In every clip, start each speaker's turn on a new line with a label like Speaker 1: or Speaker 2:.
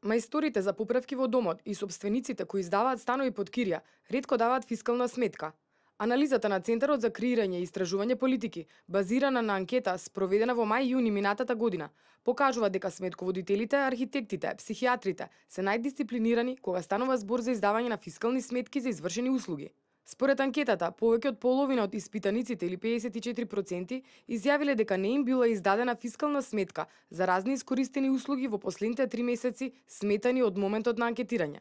Speaker 1: Мајсторите за поправки во домот и собствениците кои издаваат станови под кирја ретко даваат фискална сметка. Анализата на Центарот за креирање и истражување политики, базирана на анкета спроведена во мај-јуни минатата година, покажува дека сметководителите, архитектите, психијатрите се најдисциплинирани кога станува збор за издавање на фискални сметки за извршени услуги. Според анкетата, повеќе од половина од испитаниците или 54% изјавиле дека не им била издадена фискална сметка за разни искористени услуги во последните 3 месеци сметани од моментот на анкетирање.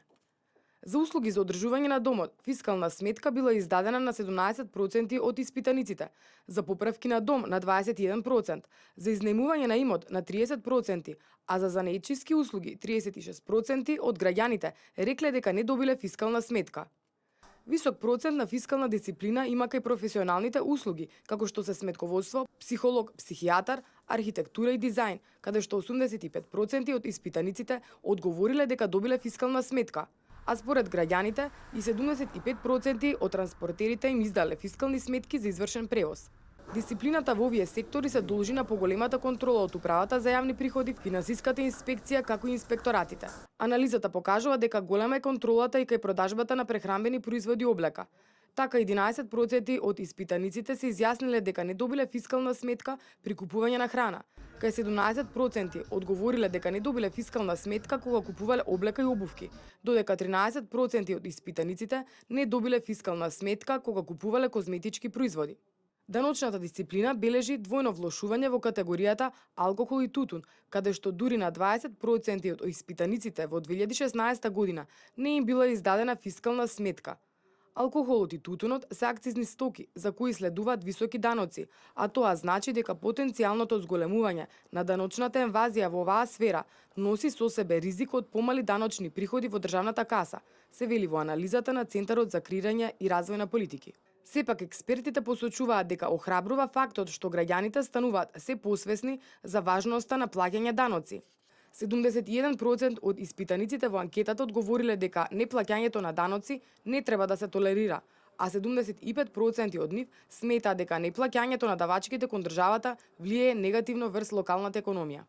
Speaker 1: За услуги за одржување на домот, фискална сметка била издадена на 17% од испитаниците, за поправки на дом на 21%, за изнаемување на имот на 30%, а за занаетчиски услуги 36% од граѓаните рекле дека не добиле фискална сметка. Висок процент на фискална дисциплина има кај професионалните услуги, како што се сметководство, психолог, психијатар, архитектура и дизајн, каде што 85% од испитаниците одговориле дека добиле фискална сметка, а според граѓаните и 75% од транспортерите им издале фискални сметки за извршен превоз. Дисциплината во овие сектори се должи на поголемата контрола од Управата за јавни приходи, финансиската инспекција како и инспекторатите. Анализата покажува дека голема е контролата и кај продажбата на прехранбени производи и облека. Така 11% од испитаниците се изјасниле дека не добиле фискална сметка при купување на храна. Кај 17% одговориле дека не добиле фискална сметка кога купувале облека и обувки, додека 13% од испитаниците не добиле фискална сметка кога купувале козметички производи. Даночната дисциплина бележи двојно влошување во категоријата алкохол и тутун, каде што дури на 20% од испитаниците во 2016 година не им била издадена фискална сметка. Алкохолот и тутунот се акцизни стоки за кои следуваат високи даноци, а тоа значи дека потенцијалното зголемување на даночната инвазија во оваа сфера носи со себе ризик од помали даночни приходи во државната каса, се вели во анализата на Центарот за креирање и развој на политики. Сепак експертите посочуваат дека охрабрува фактот што граѓаните стануваат се посвесни за важноста на плаќање даноци. 71% од испитаниците во анкетата одговориле дека неплаќањето на даноци не треба да се толерира, а 75% од нив сметаат дека неплаќањето на давачките кон државата влијае негативно врз локалната економија.